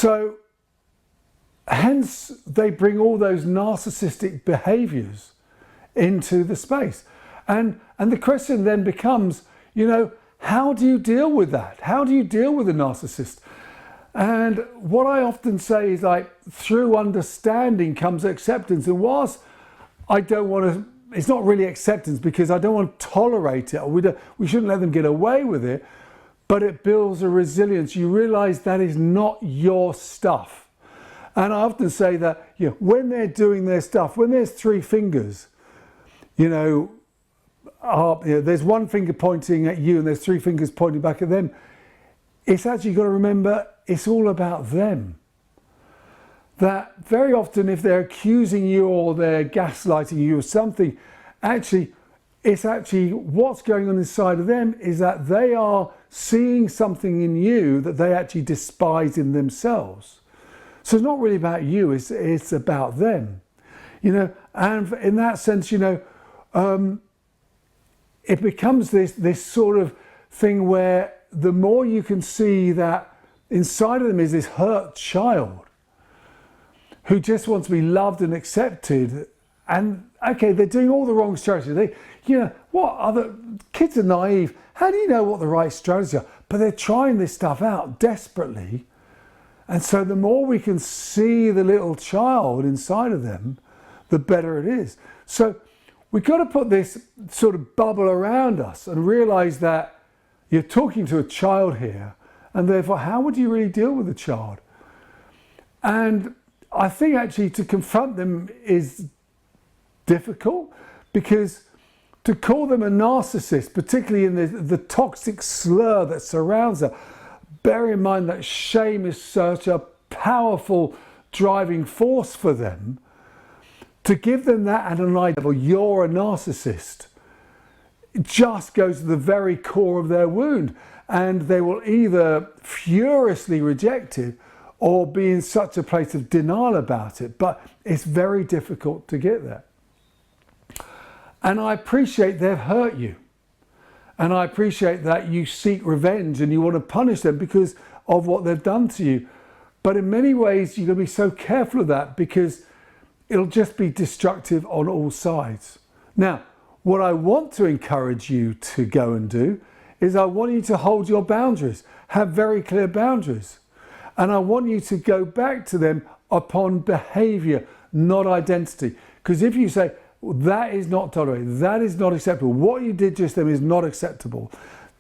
So hence they bring all those narcissistic behaviors into the space. And the question then becomes, how do you deal with that? How do you deal with a narcissist? And what I often say is, like, through understanding comes acceptance. And whilst I don't want to, it's not really acceptance because I don't want to tolerate it, or we shouldn't let them get away with it, but it builds a resilience. You realize that is not your stuff. And I often say that, when they're doing their stuff, when there's three fingers, there's one finger pointing at you and there's three fingers pointing back at them. It's actually got to remember it's all about them. That very often if they're accusing you or they're gaslighting you of something, it's actually what's going on inside of them is that they are seeing something in you that they actually despise in themselves. So it's not really about you, it's about them. And in that sense, it becomes this sort of thing where the more you can see that inside of them is this hurt child who just wants to be loved and accepted, and okay, they're doing all the wrong strategies. What other kids are naive? How do you know what the right strategies are? But they're trying this stuff out desperately, and so the more we can see the little child inside of them, the better it is. So we've got to put this sort of bubble around us and realize that you're talking to a child here, and therefore how would you really deal with a child? And I think actually to confront them is difficult, because to call them a narcissist, particularly in the toxic slur that surrounds her, bear in mind that shame is such a powerful driving force for them. To give them that at an eye level, you're a narcissist, it just goes to the very core of their wound, and they will either furiously reject it or be in such a place of denial about it. But it's very difficult to get there. And I appreciate they've hurt you. And I appreciate that you seek revenge and you want to punish them because of what they've done to you. But in many ways, you've got to be so careful of that, because it'll just be destructive on all sides. Now, what I want to encourage you to go and do is I want you to hold your boundaries, have very clear boundaries. And I want you to go back to them upon behavior, not identity. Because if you say, well, that is not tolerated, that is not acceptable, what you did just then is not acceptable,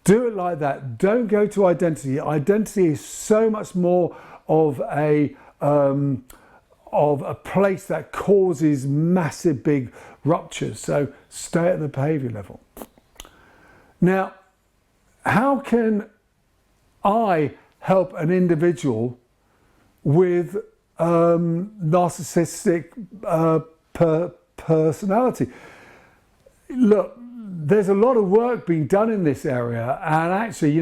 do it like that. Don't go to identity. Identity is so much more of a place that causes massive big ruptures. So stay at the behavior level. Now, how can I help an individual with narcissistic personality? Look, there's a lot of work being done in this area, and actually,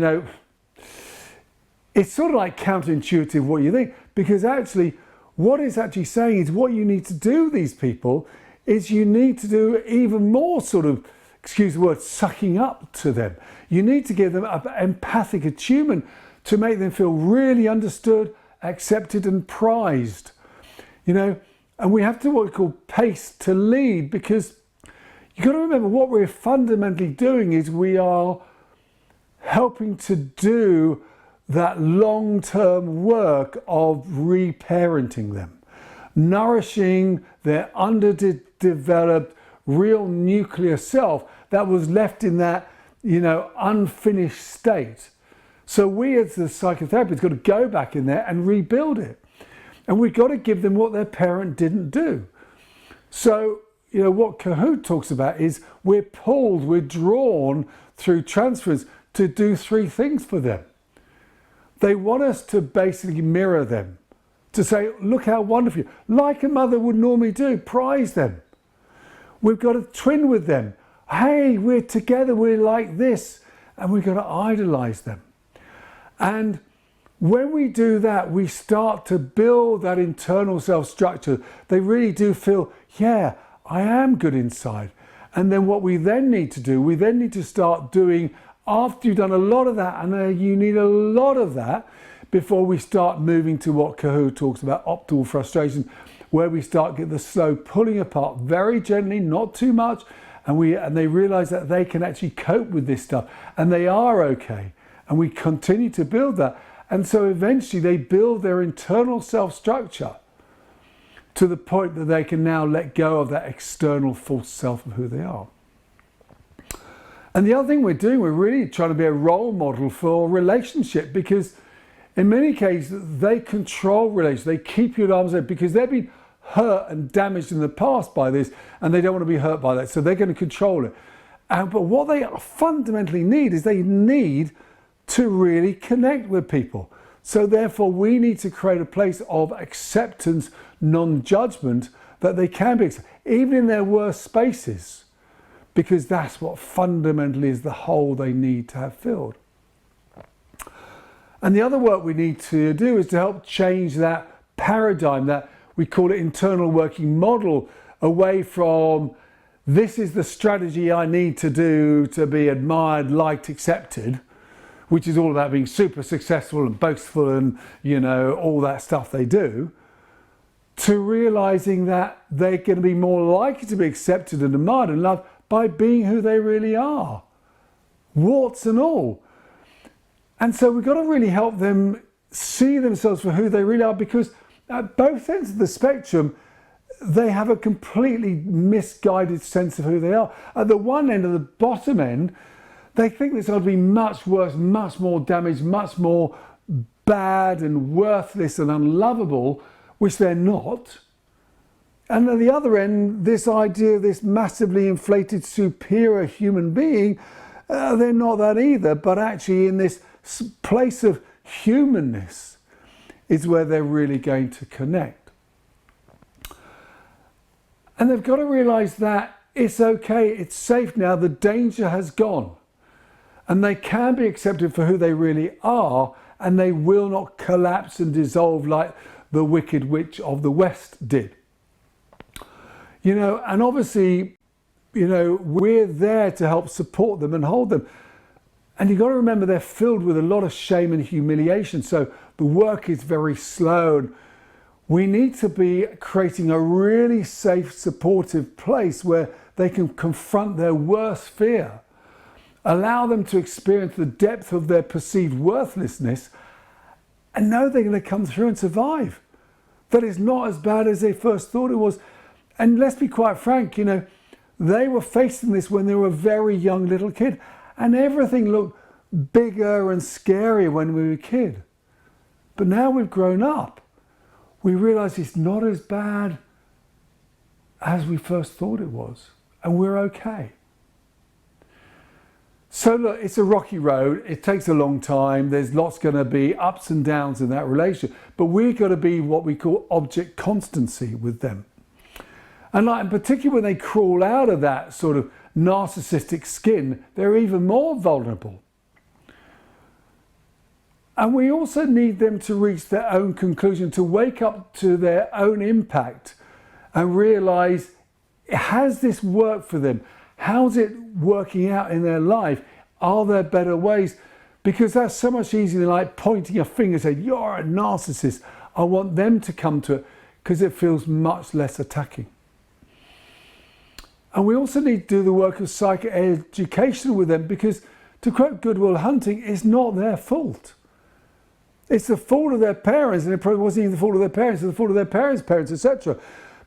it's sort of like counterintuitive what you think, because actually what it's actually saying is what you need to do with these people is you need to do even more sort of, excuse the word, sucking up to them. You need to give them an empathic attunement to make them feel really understood, accepted and prized. And we have to what we call pace to lead, because you've got to remember what we're fundamentally doing is we are helping to do that long-term work of reparenting them, nourishing their underdeveloped real nuclear self that was left in that, unfinished state. So we as the psychotherapists got to go back in there and rebuild it. And we've got to give them what their parent didn't do. So, what Kahoot talks about is we're pulled, we're drawn through transference to do three things for them. They want us to basically mirror them, to say, look how wonderful, like a mother would normally do, prize them. We've got to twin with them. Hey, we're together, we're like this, and we've got to idolize them. And when we do that, we start to build that internal self-structure. They really do feel, yeah, I am good inside. And then what we then need to do, we then need to start doing, after you've done a lot of that, and you need a lot of that, before we start moving to what Kahoot talks about, optimal frustration, where we start get the slow pulling apart very gently, not too much, and they realize that they can actually cope with this stuff and they are okay. And we continue to build that. And so eventually they build their internal self-structure to the point that they can now let go of that external false self of who they are. And the other thing we're doing, we're really trying to be a role model for relationship, because in many cases they control relationships. They keep you at arm's length because they've been hurt and damaged in the past by this, and they don't want to be hurt by that, so they're going to control it. But what they fundamentally need is they need to really connect with people. So therefore we need to create a place of acceptance, non-judgment, that they can be accepted, even in their worst spaces, because that's what fundamentally is the hole they need to have filled. And the other work we need to do is to help change that paradigm, that we call it internal working model, away from this is the strategy I need to do to be admired, liked, accepted, which is all about being super successful and boastful and, you know, all that stuff they do, to realizing that they're going to be more likely to be accepted and admired and loved by being who they really are, warts and all. And so we've got to really help them see themselves for who they really are, because at both ends of the spectrum, they have a completely misguided sense of who they are. At the one end, of the bottom end, they think it's going to be much worse, much more damaged, much more bad and worthless and unlovable, which they're not. And at the other end, this idea of this massively inflated, superior human being, they're not that either, but actually in this place of humanness is where they're really going to connect. And they've got to realize that it's okay, it's safe now, the danger has gone. And they can be accepted for who they really are, and they will not collapse and dissolve like the Wicked Witch of the West did. You know, and obviously, you know, we're there to help support them and hold them. And you've got to remember they're filled with a lot of shame and humiliation. So the work is very slow. And we need to be creating a really safe, supportive place where they can confront their worst fear, allow them to experience the depth of their perceived worthlessness, and know they're going to come through and survive. That it's not as bad as they first thought it was. And let's be quite frank, you know, they were facing this when they were a very young little kid, and everything looked bigger and scarier when we were a kid. But now we've grown up, we realise it's not as bad as we first thought it was, and we're okay. So look, it's a rocky road, it takes a long time, there's lots going to be ups and downs in that relationship, but we've got to be what we call object constancy with them. And like, in particular, when they crawl out of that sort of narcissistic skin, they're even more vulnerable. And we also need them to reach their own conclusion, to wake up to their own impact and realise, has this worked for them? How's it working out in their life? Are there better ways? Because that's so much easier than like pointing a finger and saying, you're a narcissist. I want them to come to it, because it feels much less attacking. And we also need to do the work of psychoeducation with them, because, to quote Good Will Hunting, it's not their fault. It's the fault of their parents, and it probably wasn't even the fault of their parents, it's the fault of their parents' parents, etc.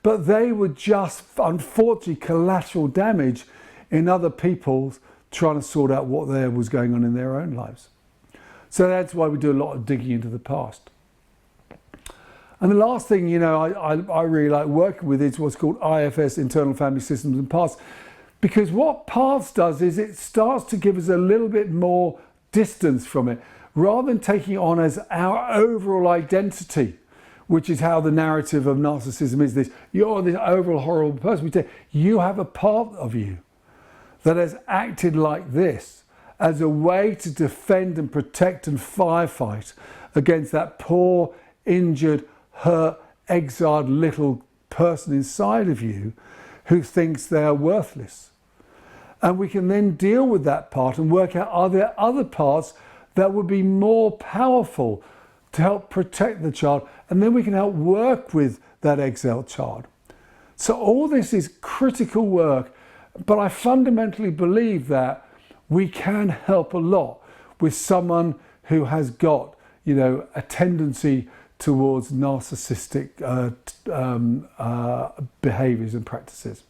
But they were just, unfortunately, collateral damage in other people's trying to sort out what was going on in their own lives. So that's why we do a lot of digging into the past. And the last thing, you know, I really like working with is what's called IFS, Internal Family Systems and Paths. Because what Paths does is it starts to give us a little bit more distance from it, rather than taking it on as our overall identity, which is how the narrative of narcissism is this. You're this overall horrible person. We say, you have a part of you that has acted like this as a way to defend and protect and firefight against that poor, injured, hurt, exiled little person inside of you who thinks they are worthless. And we can then deal with that part and work out, are there other parts that would be more powerful to help protect the child, and then we can help work with that exiled child. So all this is critical work, but I fundamentally believe that we can help a lot with someone who has got, a tendency towards narcissistic behaviours and practices.